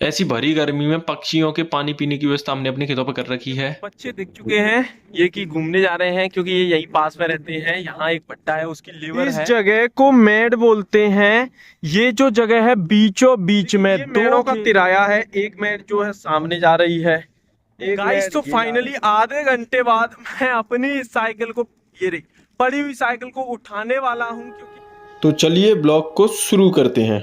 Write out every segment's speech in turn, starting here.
ऐसी भरी गर्मी में पक्षियों के पानी पीने की व्यवस्था हमने अपने खेतों पर कर रखी है। बच्चे दिख चुके हैं ये कि घूमने जा रहे हैं क्योंकि ये यहीं पास में रहते हैं। यहाँ एक भट्टा है, उसकी लीवर इस है। जगह को मेड़ बोलते हैं। ये जो जगह है बीचों बीच में ये मेड़ों का तिराया है। एक मेड़ जो है सामने जा रही है। गाइस तो फाइनली आधे घंटे बाद मैं अपनी साइकिल को, ये रही पड़ी हुई साइकिल को उठाने वाला हूँ क्योंकि तो चलिए ब्लॉग को शुरू करते हैं।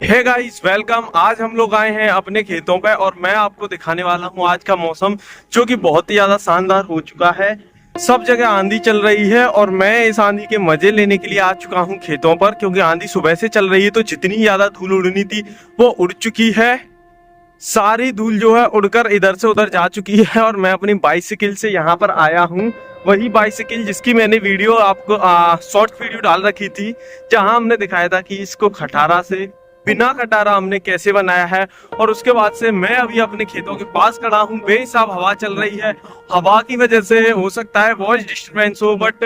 Hey guys welcome. आज हम लोग आए हैं अपने खेतों पे और मैं आपको दिखाने वाला हूँ आज का मौसम, जो कि बहुत ही ज्यादा शानदार हो चुका है। सब जगह आंधी चल रही है और मैं इस आंधी के मजे लेने के लिए आ चुका हूँ खेतों पर, क्योंकि आंधी सुबह से चल रही है तो जितनी ज्यादा धूल उड़नी थी वो उड़ चुकी है। सारी धूल जो है उड़कर इधर से उधर जा चुकी है और मैं अपनी बाइसिकल से यहाँ पर आया हूँ। वही बाइसिकल जिसकी मैंने वीडियो आपको शॉर्ट वीडियो डाल रखी थी, जहां हमने दिखाया था कि इसको खटारा से बिना खटारा हमने कैसे बनाया है। और उसके बाद से मैं अभी अपने खेतों के पास खड़ा हूँ। बेहिसाब हवा चल रही है। हवा की वजह से हो सकता है वॉइस डिस्टरबेंस हो, बट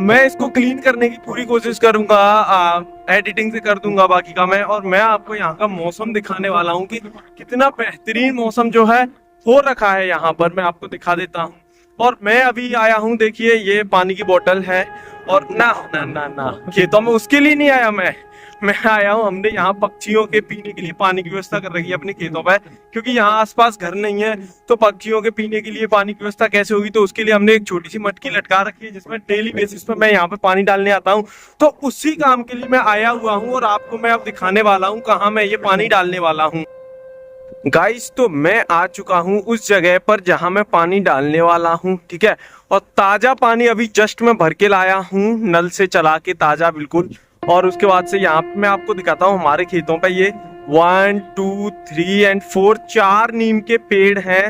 मैं इसको क्लीन करने की पूरी कोशिश करूंगा। एडिटिंग से कर दूंगा बाकी का मैं। और मैं आपको यहाँ का मौसम दिखाने वाला हूँ कि कितना बेहतरीन मौसम जो है हो रखा है यहाँ पर। मैं आपको दिखा देता हूँ। और मैं अभी आया हूँ, देखिए ये पानी की बोतल है। और ना ना ना ना खेतों में उसके लिए नहीं आया मैं आया हूँ, हमने यहाँ पक्षियों के पीने के लिए पानी की व्यवस्था कर रखी है अपने खेतों पर, क्योंकि यहाँ आसपास घर नहीं है तो पक्षियों के पीने के लिए पानी की व्यवस्था कैसे होगी। तो उसके लिए हमने एक छोटी सी मटकी लटका रखी है जिसमें डेली बेसिस पर मैं यहाँ पे पानी डालने आता हूँ। तो उसी काम के लिए मैं आया हुआ हूँ और आपको मैं अब दिखाने वाला हूँ कहाँ मैं ये पानी डालने वाला हूँ। गाइस तो मैं आ चुका हूँ उस जगह पर जहां मैं पानी डालने वाला हूँ, ठीक है। और ताजा पानी अभी जस्ट मैं भर के लाया हूँ नल से चला के, ताजा बिल्कुल। और उसके बाद से यहाँ पे मैं आपको दिखाता हूँ हमारे खेतों पे ये 1 2 3 और 4 4 नीम के पेड़ हैं।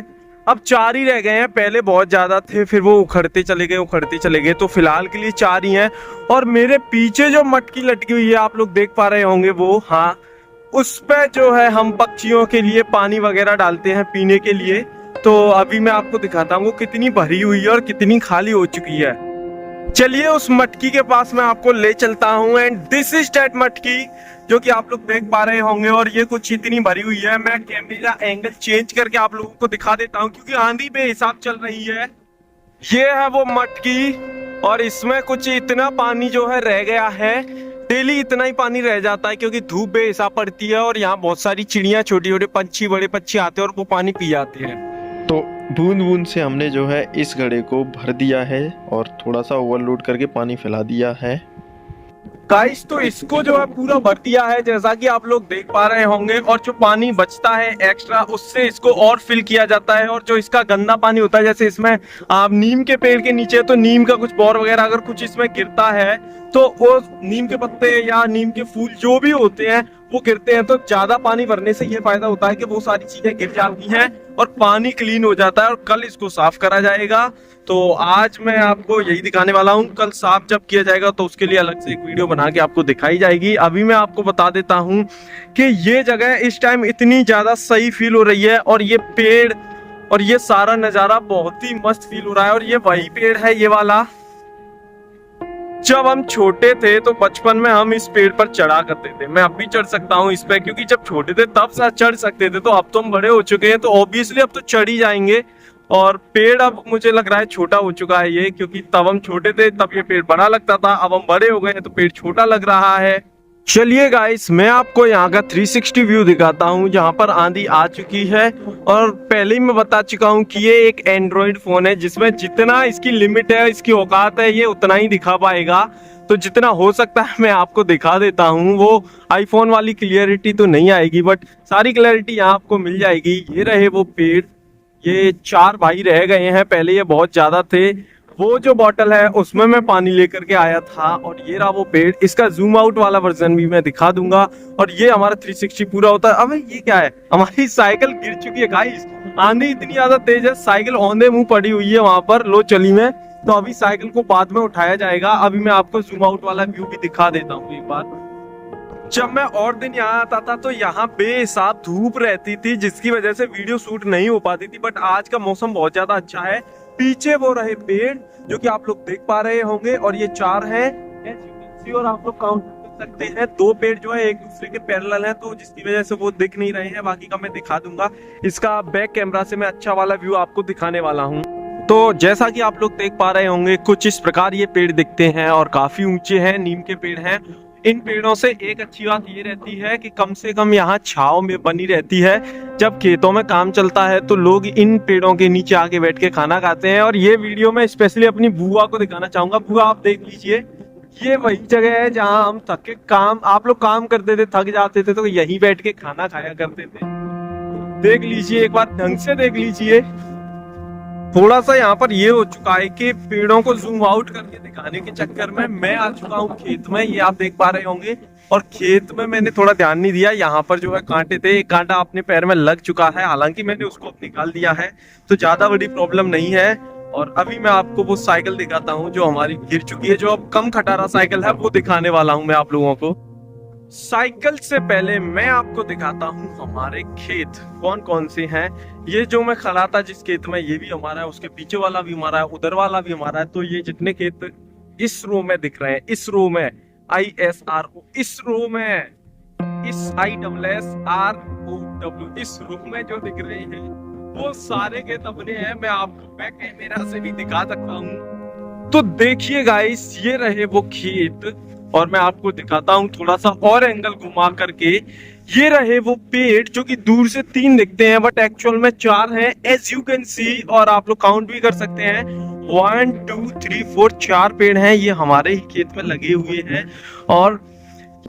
अब 4 ही रह गए हैं, पहले बहुत ज्यादा थे फिर वो उखड़ते चले गए तो फिलहाल के लिए 4 ही हैं। और मेरे पीछे जो मटकी लटकी हुई है आप लोग देख पा रहे होंगे, वो हाँ उस पे जो है हम पक्षियों के लिए पानी वगैरह डालते हैं पीने के लिए। तो अभी मैं आपको दिखाता हूँ कितनी भरी हुई है और कितनी खाली हो चुकी है। चलिए उस मटकी के पास मैं आपको ले चलता हूँ। एंड दिस इज दैट मटकी जो कि आप लोग देख पा रहे होंगे। और ये कुछ इतनी भरी हुई है, मैं कैमरा एंगल चेंज करके आप लोगों को दिखा देता हूँ क्योंकि आंधी बेहिसाब चल रही है। ये है वो मटकी और इसमें कुछ इतना पानी जो है रह गया है। डेली इतना ही पानी रह जाता है क्योंकि धूप बेहिसाब पड़ती है और यहाँ बहुत सारी चिड़िया, छोटे छोटे पंछी, बड़े पंछी आते हैं और वो पानी पी जाते हैं। तो बूंद बूंद से हमने जो है इस घड़े को भर दिया है और थोड़ा सा ओवरलोड करके पानी फैला दिया है। गाइस तो इसको जो है पूरा भर दिया है जैसा कि आप लोग देख पा रहे होंगे। और जो पानी बचता है एक्स्ट्रा उससे इसको और फिल किया जाता है। और जो इसका गंदा पानी होता है, जैसे इसमें आप नीम के पेड़ के नीचे तो नीम का कुछ बोर वगैरह अगर कुछ इसमें गिरता है तो वो नीम के पत्ते या नीम के फूल जो भी होते हैं वो गिरते हैं। तो ज्यादा पानी भरने से ये फायदा होता है कि वो सारी चीजें गिर जाती हैं और पानी क्लीन हो जाता है और कल इसको साफ करा जाएगा। तो आज मैं आपको यही दिखाने वाला हूँ। कल साफ जब किया जाएगा तो उसके लिए अलग से एक वीडियो बना के आपको दिखाई जाएगी। अभी मैं आपको बता देता हूँ कि ये जगह इस टाइम इतनी ज्यादा सही फील हो रही है और ये पेड़ और ये सारा नजारा बहुत ही मस्त फील हो रहा है। और ये वही पेड़ है, ये वाला। जब हम छोटे थे तो बचपन में हम इस पेड़ पर चढ़ा करते थे। मैं अब भी चढ़ सकता हूँ इस पे, क्योंकि जब छोटे थे तब साथ चढ़ सकते थे। तो अब तो हम बड़े हो चुके हैं तो ऑब्वियसली अब तो चढ़ ही जाएंगे। और पेड़ अब मुझे लग रहा है छोटा हो चुका है ये, क्योंकि तब हम छोटे थे तब ये पेड़ बड़ा लगता था, अब हम बड़े हो गए हैं तो पेड़ छोटा लग रहा है। चलिए गाइस मैं आपको यहाँ का 360 व्यू दिखाता हूँ जहाँ पर आंधी आ चुकी है। और पहले ही मैं बता चुका हूँ कि ये एक एंड्रॉइड फोन है जिसमें जितना इसकी लिमिट है, इसकी औकात है, ये उतना ही दिखा पाएगा। तो जितना हो सकता है मैं आपको दिखा देता हूँ। वो आईफोन वाली क्लियरिटी तो नहीं आएगी बट सारी क्लियरिटी यहाँ आपको मिल जाएगी। ये रहे वो पेड़, ये 4 भाई रह गए हैं, पहले ये बहुत ज्यादा थे। वो जो बॉटल है उसमें मैं पानी लेकर के आया था। और ये रहा वो पेड़, इसका जूम आउट वाला वर्जन भी मैं दिखा दूंगा। और ये हमारा 360 पूरा होता है। अबे ये क्या है, हमारी साइकिल गिर चुकी है गाइस। आंधी इतनी ज्यादा तेज है, साइकिल औंधे मुंह पड़ी हुई है वहां पर। लो चली में, तो अभी साइकिल को बाद में उठाया जाएगा। अभी मैं आपको जूम आउट वाला व्यू भी दिखा देता हूँ एक बार। जब मैं और दिन यहाँ आता था तो यहाँ बेहिसाब धूप रहती थी जिसकी वजह से वीडियो शूट नहीं हो पाती थी। बट आज का मौसम बहुत ज्यादा अच्छा है। पीछे वो रहे पेड़ जो कि आप लोग देख पा रहे होंगे और ये 4 हैं। और आप लोग काउंट सकते हैं 2 पेड़ जो है एक दूसरे के पैरेलल हैं, तो जिसकी वजह से वो दिख नहीं रहे हैं, बाकी का मैं दिखा दूंगा। इसका बैक कैमरा से मैं अच्छा वाला व्यू आपको दिखाने वाला हूँ। तो जैसा कि आप लोग देख पा रहे होंगे कुछ इस प्रकार ये पेड़ दिखते हैं और काफी ऊंचे हैं, नीम के पेड़ हैं। इन पेड़ों से एक अच्छी बात ये रहती है कि कम से कम यहाँ छांव में बनी रहती है। जब खेतों में काम चलता है तो लोग इन पेड़ों के नीचे आके बैठ के खाना खाते हैं। और ये वीडियो मैं स्पेशली अपनी बुआ को दिखाना चाहूंगा। बुआ आप देख लीजिए, ये वही जगह है जहाँ हम थक के आप लोग काम करते थे, थक जाते थे तो यहीं बैठ के खाना खाया करते थे। देख लीजिए, एक बार ढंग से देख लीजिए। थोड़ा सा यहाँ पर ये हो चुका है कि पेड़ों को जूम आउट करके दिखाने के चक्कर में मैं आ चुका हूँ खेत में, ये आप देख पा रहे होंगे। और खेत में मैंने थोड़ा ध्यान नहीं दिया, यहाँ पर जो है कांटे थे, एक कांटा अपने पैर में लग चुका है, हालांकि मैंने उसको अब निकाल दिया है तो ज्यादा बड़ी प्रॉब्लम नहीं है। और अभी मैं आपको वो साइकिल दिखाता हूँ जो हमारी गिर चुकी है, जो अब कम खटारा साइकिल है वो दिखाने वाला हूँ मैं आप लोगों को। साइकिल से पहले मैं आपको दिखाता हूँ हमारे खेत कौन कौन से हैं। ये जो मैं खड़ा था जिस खेत में, ये भी हमारा है, उसके पीछे वाला भी हमारा है, उधर वाला भी हमारा है। तो ये जितने खेत इस रो में दिख रहे हैं, इस रो में ISRO, इस रो में इस ISSROW, इस रो में जो दिख रहे हैं वो सारे खेत अपने हैं। मैं आपको बैक कैमरा से भी दिखा सकता हूँ। तो देखिए गाइस, ये रहे वो खेत और मैं आपको दिखाता हूँ थोड़ा सा और एंगल घुमा करके। ये रहे वो पेड़ जो कि दूर से 3 दिखते हैं बट एक्चुअल में 4 हैं, एज यू कैन सी। और आप लोग काउंट भी कर सकते हैं, 1 2 3 4 4 पेड़ हैं, ये हमारे ही खेत में लगे हुए हैं। और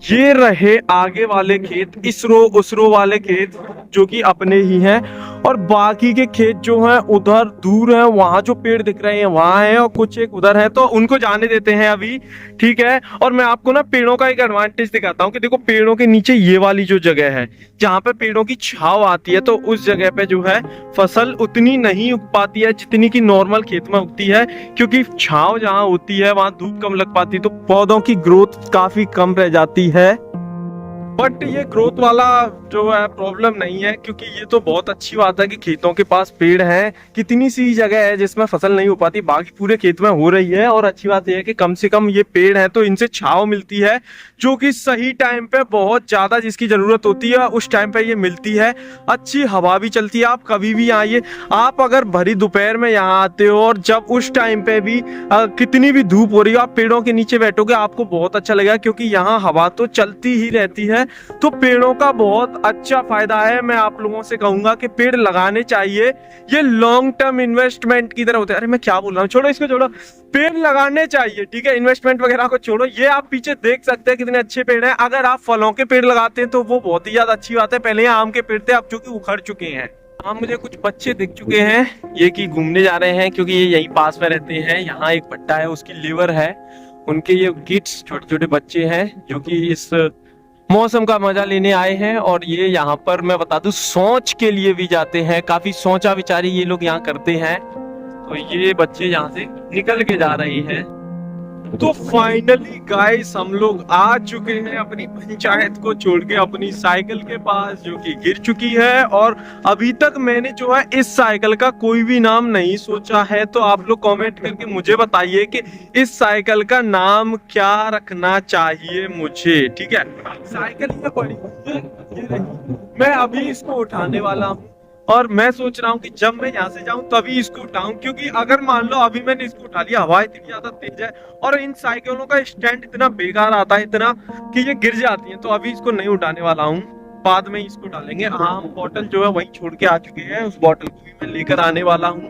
ये रहे आगे वाले खेत, इस रो उस रो वाले खेत जो कि अपने ही हैं। और बाकी के खेत जो हैं उधर दूर हैं, वहां जो पेड़ दिख रहे हैं वहां हैं और कुछ एक उधर है, तो उनको जाने देते हैं अभी, ठीक है। और मैं आपको ना पेड़ों का एक एडवांटेज दिखाता हूँ कि देखो पेड़ों के नीचे ये वाली जो जगह है जहाँ पे पेड़ों की छाव आती है, तो उस जगह पे जो है फसल उतनी नहीं उग पाती है जितनी की नॉर्मल खेत में उगती है, क्योंकि छाव जहाँ होती है वहां धूप कम लग पाती है, तो पौधों की ग्रोथ काफी कम रह जाती है। बट ये ग्रोथ वाला जो है प्रॉब्लम नहीं है, क्योंकि ये तो बहुत अच्छी बात है कि खेतों के पास पेड़ हैं। कितनी सी जगह है जिसमें फसल नहीं हो पाती, बाकी पूरे खेत में हो रही है। और अच्छी बात यह है कि कम से कम ये पेड़ हैं तो इनसे छांव मिलती है, जो कि सही टाइम पे बहुत ज्यादा जिसकी जरूरत होती है उस टाइम पे ये मिलती है। अच्छी हवा भी चलती है, आप कभी भी आइए। आप अगर भरी दोपहर में यहाँ आते हो और जब उस टाइम पे भी कितनी भी धूप हो रही हो, आप पेड़ों के नीचे बैठोगे आपको बहुत अच्छा लगेगा, क्योंकि यहाँ हवा तो चलती ही रहती है। तो पेड़ों का बहुत अच्छा फायदा है। मैं आप लोगों से कहूंगा कि पेड़ लगाने चाहिए, ये लॉन्ग टर्म इन्वेस्टमेंट की तरह होते हैं। अरे मैं क्या बोल रहा हूँ, छोड़ो इसको, छोड़ो। पेड़ लगाने चाहिए, ठीक है, इन्वेस्टमेंट वगैरह को छोड़ो। ये आप पीछे देख सकते हैं कितने अच्छे पेड़ हैं। अगर आप फलों के पेड़ लगाते हैं तो वो बहुत ही ज्यादा अच्छी बात है। पहले यहाँ आम के पेड़ थे, अब जो कि उखड़ चुके हैं। हाँ, मुझे कुछ बच्चे दिख चुके हैं, ये कि घूमने जा रहे हैं, क्योंकि ये यहीं पास में रहते हैं। यहाँ एक भट्टा है, उसकी लीवर है, उनके ये किड्स छोटे छोटे बच्चे हैं जो कि इस मौसम का मजा लेने आए हैं। और ये यहाँ पर मैं बता दूं सोच के लिए भी जाते हैं, काफी सोचा विचारी ये लोग यहाँ करते हैं। तो ये बच्चे यहाँ से निकल के जा रहे हैं। तो फाइनली गाइस हम लोग आ चुके हैं अपनी पंचायत को छोड़ के अपनी साइकिल के पास, जो कि गिर चुकी है। और अभी तक मैंने जो है इस साइकिल का कोई भी नाम नहीं सोचा है, तो आप लोग कमेंट करके मुझे बताइए कि इस साइकिल का नाम क्या रखना चाहिए मुझे, ठीक है। साइकिल में पड़ी हुई है, ये रही। मैं अभी इसको उठाने वाला हूँ और मैं सोच रहा हूँ कि जब मैं यहाँ से जाऊं तभी इसको उठाऊं, क्योंकि अगर मान लो अभी मैंने इसको उठा लिया, हवा इतनी ज्यादा तेज है और इन साइकिलों का स्टैंड इतना बेकार आता है, इतना कि ये गिर जाती है। तो अभी इसको नहीं उठाने वाला हूँ, बाद में इसको डालेंगे। हाँ, बॉटल जो है वहीं छोड़ के आ चुके हैं, उस बॉटल को भी मैं लेकर आने वाला हूँ,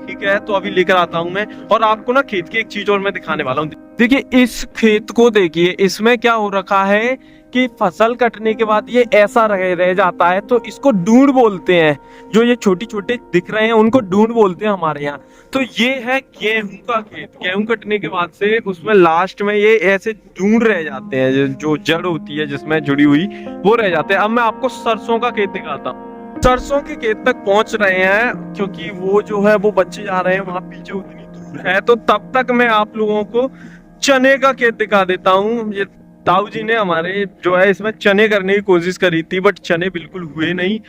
ठीक है। तो अभी लेकर आता हूँ मैं, और आपको ना खेत की एक चीज और मैं दिखाने वाला हूँ। देखिए इस खेत को देखिए, इसमें क्या हो रखा है कि फसल कटने के बाद ये ऐसा रह जाता है, तो इसको डूंड बोलते हैं। जो ये छोटी छोटे दिख रहे हैं उनको डूंड बोलते हैं हमारे यहाँ। तो ये है गेहूं का खेत। गेहूं कटने के बाद से उसमें लास्ट में ये ऐसे डूंड रह जाते हैं, जो जड़ होती है जिसमें जुड़ी हुई वो रह जाते हैं। अब मैं आपको सरसों का खेत दिखाता हूँ। सरसों के खेत तक पहुंच रहे हैं, क्योंकि वो जो है वो बच्चे जा रहे हैं, वहां पीछे उतनी दूर है। तो तब तक मैं आप लोगों को चने का खेत दिखा देता हूँ। ये ताऊ जी ने हमारे जो है इसमें चने करने की कोशिश करी थी, बट चने बिल्कुल हुए नहीं।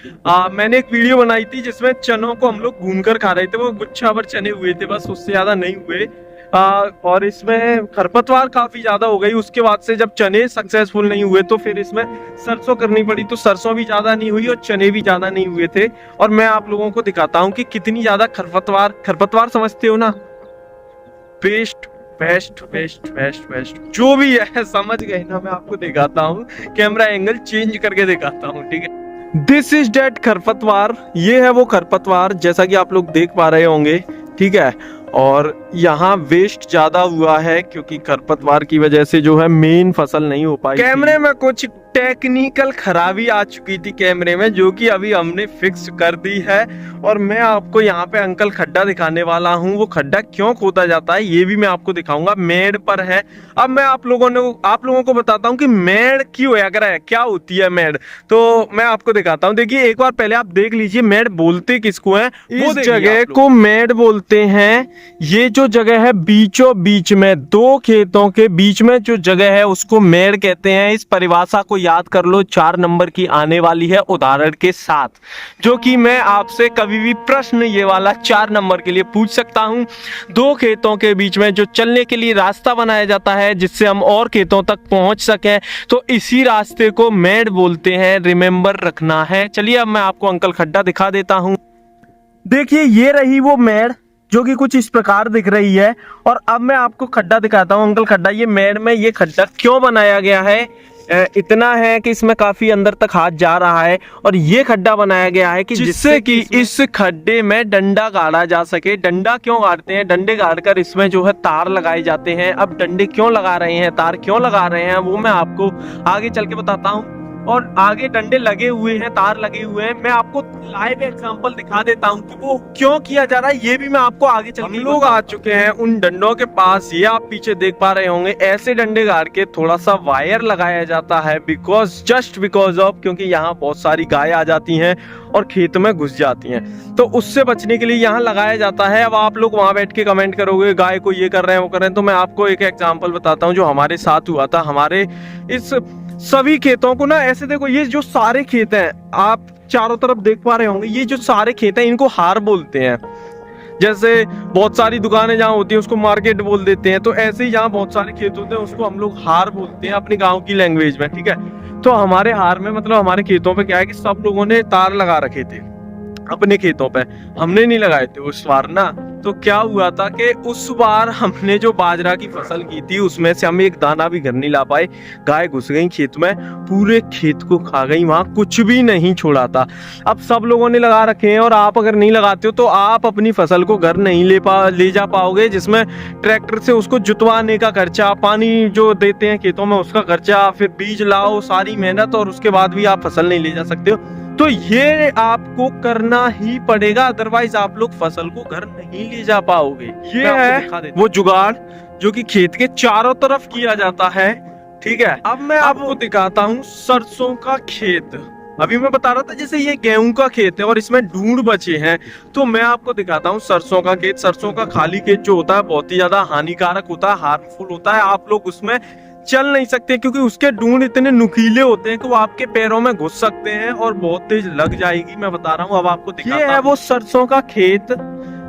मैंने एक वीडियो बनाई थी जिसमें चनों को हम लोग भून कर खा रहे थे, वो गुच्छा भर चने हुए थे बस, उससे ज्यादा नहीं हुए। और इसमें खरपतवार काफी ज्यादा हो गई। उसके बाद से जब चने सक्सेसफुल नहीं हुए तो फिर इसमें सरसों करनी पड़ी, तो सरसों भी ज्यादा नहीं हुई और चने भी ज्यादा नहीं हुए थे। और मैं आप लोगों को दिखाता हूँ कि कितनी ज्यादा खरपतवार समझते हो ना, pest waste waste waste waste जो भी है, समझ गए ना। मैं आपको दिखाता हूँ, कैमरा एंगल चेंज करके दिखाता हूँ, ठीक है। दिस इज डेट खरपतवार, ये है वो खरपतवार जैसा कि आप लोग देख पा रहे होंगे, ठीक है। और यहाँ वेस्ट ज्यादा हुआ है क्योंकि खरपतवार की वजह से जो है मेन फसल नहीं हो पाई। कैमरे में कुछ टेक्निकल खराबी आ चुकी थी कैमरे में, जो कि अभी हमने फिक्स कर दी है। और मैं आपको यहाँ पे अंकल खड्डा दिखाने वाला हूँ। वो खड्डा क्यों खोदा जाता है ये भी मैं आपको दिखाऊंगा। मेड़ पर है। अब मैं आप लोगों को बताता हूँ कि मेड़ क्यों है, अगर है क्या होती है मेड़, तो मैं आपको दिखाता हूँ। देखिए एक बार पहले आप देख लीजिए मेड़ बोलते किसको है। इस जगह को मेड़ बोलते हैं। ये जो जगह है बीचों बीच में, दो खेतों के बीच में जो जगह है उसको मेड़ कहते हैं। इस परिभाषा को याद कर लो, 4 नंबर की आने वाली है उदाहरण के साथ, जो कि मैं आपसे कभी भी प्रश्न ये वाला 4 नंबर के लिए पूछ सकता हूं। दो खेतों के बीच में जो चलने के लिए रास्ता बनाया जाता है जिससे हम और खेतों तक पहुंच सकें, तो इसी रास्ते को मेड़ बोलते हैं, रिमेंबर रखना है। चलिए अब मैं आपको अंकल खड्डा दिखा देता हूं। देखिए ये रही वो मेड़ जो कि कुछ इस प्रकार दिख रही है। और अब मैं आपको खड्डा दिखाता हूं, अंकल खड्डा। ये मेड़ में ये खड्डा क्यों बनाया गया है, इतना है कि इसमें काफी अंदर तक हाथ जा रहा है। और ये खड्डा बनाया गया है कि जिससे कि इस खड्डे में डंडा गाड़ा जा सके। डंडा क्यों गाड़ते हैं, डंडे गाड़कर इसमें जो है तार लगाए जाते हैं। अब डंडे क्यों लगा रहे हैं, तार क्यों लगा रहे हैं, वो मैं आपको आगे चल के बताता हूँ। और आगे डंडे लगे हुए हैं, तार लगे हुए हैं। मैं आपको लाइव एग्जांपल दिखा देता हूं कि वो क्यों किया जा रहा है, ये भी मैं आपको आगे चल के। हम लोग आ चुके हैं उन डंडों के पास। ये आप पीछे देख पा रहे होंगे, ऐसे डंडे गाड़ के थोड़ा सा वायर लगाया जाता है, जस्ट बिकॉज ऑफ, क्योंकि यहाँ बहुत सारी गाय आ जाती हैं और खेत में घुस जाती हैं, तो उससे बचने के लिए यहाँ लगाया जाता है। अब आप लोग वहां बैठ के कमेंट करोगे गाय को ये कर रहे हैं वो कर रहे हैं, तो मैं आपको एक एग्जाम्पल बताता हूँ जो हमारे साथ हुआ था। हमारे इस सभी खेतों को ना, ऐसे देखो, ये जो सारे खेत हैं आप चारों तरफ देख पा रहे होंगे, ये जो सारे खेत हैं इनको हार बोलते हैं। जैसे बहुत सारी दुकानें जहाँ होती है उसको मार्केट बोल देते हैं, तो ऐसे ही जहाँ बहुत सारे खेत होते हैं उसको हम लोग हार बोलते हैं अपने गांव की लैंग्वेज में, ठीक है। तो हमारे हार में मतलब हमारे खेतों पे क्या है कि सब लोगों ने तार लगा रखे थे अपने खेतों पे, हमने नहीं लगाए थे उस बार ना। तो क्या हुआ था कि उस बार हमने जो बाजरा की फसल की थी उसमें से हम एक दाना भी घर नहीं ला पाए। गाय घुस गई खेत में, पूरे खेत को खा गई, वहां कुछ भी नहीं छोड़ा था। अब सब लोगों ने लगा रखे हैं और आप अगर नहीं लगाते हो तो आप अपनी फसल को घर नहीं ले जा पाओगे, जिसमें ट्रैक्टर से उसको जुतवाने का खर्चा, पानी जो देते हैं खेतों में उसका खर्चा, फिर बीज लाओ, सारी मेहनत, और उसके बाद भी आप फसल नहीं ले जा सकते हो। तो ये आपको करना ही पड़ेगा, अदरवाइज आप लोग फसल को घर नहीं ले जा पाओगे। ये है वो जुगाड़ जो कि खेत के चारों तरफ किया जाता है, ठीक है। अब मैं आपको दिखाता हूँ सरसों का खेत। अभी मैं बता रहा था जैसे ये गेहूं का खेत है और इसमें ढूंढ बचे हैं, तो मैं आपको दिखाता हूँ सरसों का खेत। सरसों का खाली खेत जो होता है बहुत ही ज्यादा हानिकारक होता है, हार्मफुल होता है। आप लोग उसमें चल नहीं सकते क्योंकि उसके ढूंढ इतने नुकीले होते हैं कि वो आपके पैरों में घुस सकते हैं और बहुत तेज लग जाएगी। मैं बता रहा हूँ, अब आपको दिखाता हूं। ये है वो सरसों का खेत,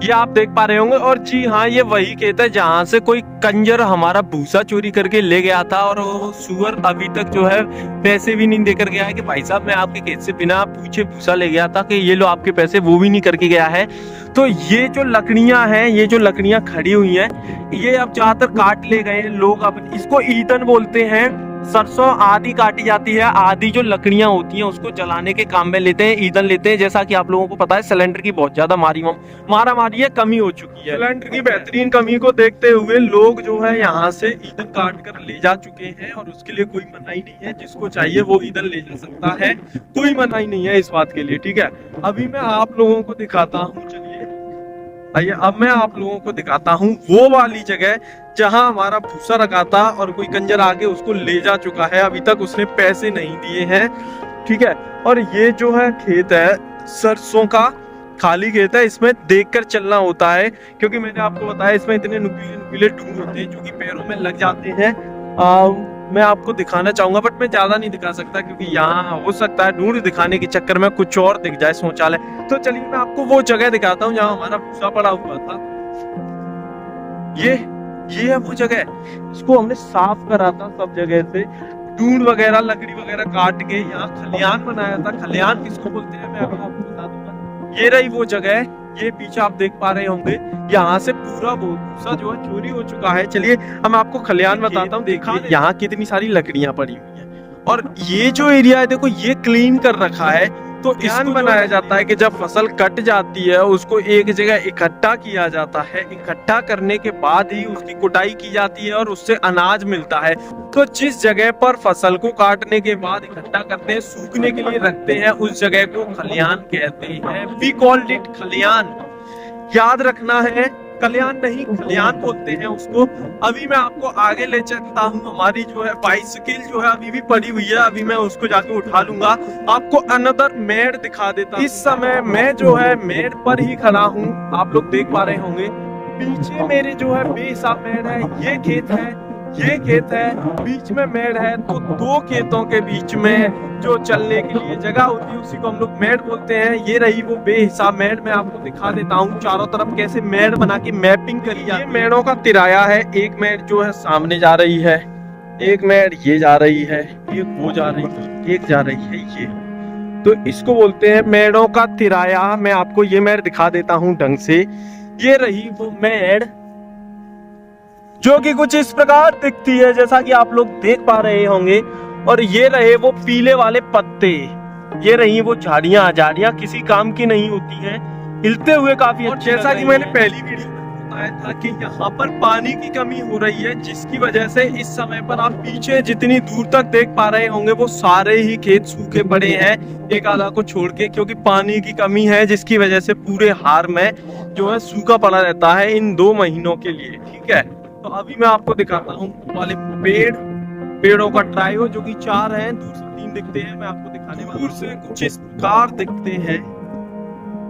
ये आप देख पा रहे होंगे। और जी हाँ, ये वही खेत है जहाँ से कोई कंजर हमारा भूसा चोरी करके ले गया था, और वो सुअर अभी तक जो है पैसे भी नहीं देकर गया है कि भाई साहब मैं आपके खेत से बिना पूछे भूसा ले गया था कि ये लो आपके पैसे, वो भी नहीं करके गया है। तो ये जो लकड़ियां हैं, ये जो लकड़ियां खड़ी हुई हैं, ये अब ज्यादातर काट ले गए लोग। अब इसको ईंधन बोलते हैं। सरसों आधी काटी जाती है, आधी जो लकड़ियां होती हैं उसको जलाने के काम में लेते हैं, ईंधन लेते हैं। जैसा कि आप लोगों को पता है सिलेंडर की बहुत ज्यादा मारामारी है, कमी हो चुकी है। सिलेंडर की बेहतरीन कमी को देखते हुए लोग जो है यहाँ से ईंधन काट कर ले जा चुके हैं, और उसके लिए कोई मनाही नहीं है। जिसको चाहिए वो ईंधन ले जा सकता है, कोई मनाही नहीं है इस बात के लिए, ठीक है। अभी मैं आप लोगों को दिखाता हूँ, चलिए आइए, अब मैं आप लोगों को दिखाता हूँ वो वाली जगह जहां हमारा भूसा रखा था और कोई कंजर आके उसको ले जा चुका है। अभी तक उसने पैसे नहीं दिए हैं, ठीक है। और ये जो है खेत है सरसों का, खाली खेत है, इसमें देखकर चलना होता है क्योंकि मैंने आपको बताया इसमें इतने नुकीले ढूंढ होते हैं जो कि पैरों में लग जाते हैं। मैं आपको दिखाना चाहूंगा बट मैं ज्यादा नहीं दिखा सकता क्योंकि यहाँ हो सकता है ढूंढ दिखाने के चक्कर में कुछ और दिख जाए शौचालय। तो चलिए मैं आपको वो जगह दिखाता हूँ जहाँ हमारा भूसा पड़ा हुआ था। ये है वो जगह, इसको हमने साफ करा था सब जगह से, डून वगैरह लकड़ी वगैरह काट के यहाँ खलियान बनाया था। खलियान किसको बोलते हैं मैं अभी आपको बता दूंगा। ये रही वो जगह, ये पीछे आप देख पा रहे होंगे, यहाँ से पूरा भूसा जो है चोरी हो चुका है। चलिए हम आपको खलियान बताता हूँ। देखिए यहाँ कितनी सारी लकड़ियां पड़ी हुई है, और ये जो एरिया है देखो ये क्लीन कर रखा है। तो इसको बनाया जाता है कि जब फसल कट जाती है उसको एक जगह इकट्ठा किया जाता है, इकट्ठा करने के बाद ही उसकी कुटाई की जाती है और उससे अनाज मिलता है। तो जिस जगह पर फसल को काटने के बाद इकट्ठा करते हैं, सूखने के लिए रखते हैं, उस जगह को खलियान कहते हैं। वी कॉल्ड इट खलियान। याद रखना है, कल्याण नहीं खलियान बोलते हैं उसको। अभी मैं आपको आगे ले चलता हूँ। हमारी जो है बाइसिकल जो है अभी भी पड़ी हुई है, अभी मैं उसको जाके उठा लूंगा। आपको अनदर मेड़ दिखा देता हूँ। इस समय मैं जो है मेड़ पर ही खड़ा हूँ, आप लोग देख पा रहे होंगे। पीछे मेरे जो है बेहिसाब मेड़ है, ये खेत है, ये खेत है, बीच में मेड़ है। तो दो खेतों के बीच में जो चलने के लिए जगह होती है उसी को हम लोग मेड़ बोलते हैं। ये रही वो बेहिसाब मेड़, मैं आपको दिखा देता हूँ चारों तरफ कैसे मेड़ बना के मैपिंग करी जाती है। मेड़ों का तिराया है, एक मेड़ जो है सामने जा रही है, एक मेड़ ये जा रही है, एक वो जा रही है, एक जा रही है ये। तो इसको बोलते हैं मेड़ों का तिराया। मैं आपको ये मेड़ दिखा देता हूँ ढंग से। ये रही वो मेड़ जो कि कुछ इस प्रकार दिखती है जैसा कि आप लोग देख पा रहे होंगे। और ये रहे वो पीले वाले पत्ते, ये रही वो झाड़ियां। झाड़ियां किसी काम की नहीं होती हैं, हिलते हुए काफी अच्छी। जैसा कि मैंने पहली वीडियो में बताया था कि यहाँ पर पानी की कमी हो रही है, जिसकी वजह से इस समय पर आप पीछे जितनी दूर तक देख पा रहे होंगे वो सारे ही खेत सूखे पड़े हैं, एक आधा को छोड़ के, क्योंकि पानी की कमी है, जिसकी वजह से पूरे हार में जो है सूखा पड़ा रहता है इन 2 महीनों के लिए। ठीक है, तो अभी मैं आपको दिखाता हूँ वाले पेड़ों का ट्रायो, जो कि 4 हैं, दूर से 3 दिखते हैं। मैं आपको दिखाने वाला हूं। दूर से कुछ इस प्रकार दिखते हैं,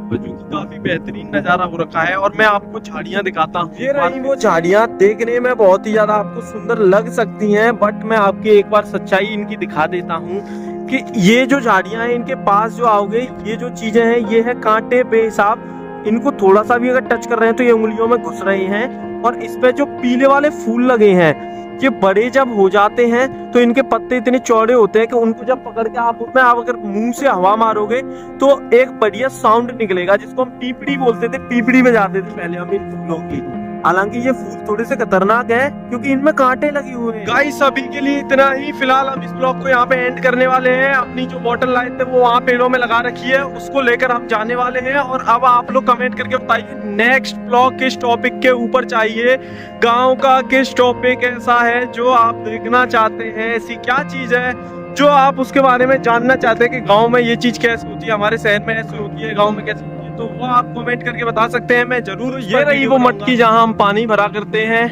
जो कि काफी बेहतरीन नजारा हो रखा है। और मैं आपको झाड़ियां दिखाता हूँ। ये रही वो झाड़ियां, देखने में बहुत ही ज्यादा आपको सुंदर लग सकती हैं, बट मैं आपकी एक बार सच्चाई इनकी दिखा देता हूँ कि ये जो झाड़ियां हैं इनके पास जो आओगे, ये जो चीजें हैं ये है कांटे बेहिसाब। इनको थोड़ा सा भी अगर टच कर रहे हैं तो ये उंगलियों में घुस रहे हैं। और इस पे जो पीले वाले फूल लगे हैं, ये बड़े जब हो जाते हैं तो इनके पत्ते इतने चौड़े होते हैं कि उनको जब पकड़ के आप अगर मुंह से हवा मारोगे तो एक बढ़िया साउंड निकलेगा, जिसको हम पीपड़ी बोलते थे, पीपड़ी बजाते थे पहले हम इन फूलों की। हालांकि ये फूल थोड़े से खतरनाक है क्योंकि इनमें कांटे लगे हुए हैं। गाइस अभी के लिए इतना ही। फिलहाल हम इस ब्लॉग को यहाँ पे एंड करने वाले हैं। अपनी जो बॉटल लाए थे वो वहाँ पेड़ों में लगा रखी है, उसको लेकर हम जाने वाले हैं। और अब आप लोग कमेंट करके बताइए नेक्स्ट ब्लॉग किस टॉपिक के ऊपर चाहिए, गाँव का किस टॉपिक ऐसा है जो आप देखना चाहते हैं, ऐसी क्या चीज है जो आप उसके बारे में जानना चाहते हैं कि गाँव में ये चीज कैसे होती है, हमारे शहर में ऐसी होती है, गाँव में कैसे, तो वो आप कमेंट करके बता सकते हैं, मैं जरूर। ये रही वो मटकी जहां हम पानी भरा करते हैं,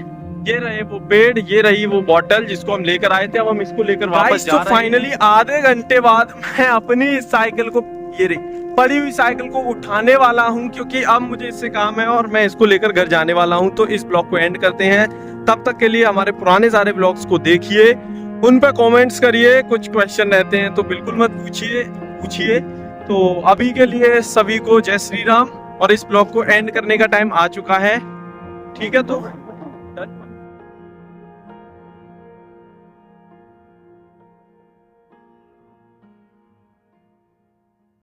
ये रहे वो पेड़, ये रही वो बॉटल जिसको हम लेकर आए थे, अब हम इसको लेकर वापस जा रहे हैं। तो फाइनली आधे घंटे बाद मैं अपनी साइकिल को, ये रही पड़ी हुई साइकिल को उठाने वाला हूं, क्योंकि अब मुझे इससे काम है और मैं इसको लेकर घर जाने वाला हूं। तो इस ब्लॉग को एंड करते हैं। तब तक के लिए हमारे पुराने सारे ब्लॉग्स को देखिए, उन पर कमेंट्स करिए, कुछ क्वेश्चन रहते हैं तो बिल्कुल मत पूछिए। तो अभी के लिए सभी को जय श्री राम, और इस ब्लॉग को एंड करने का टाइम आ चुका है। ठीक है, तो डन।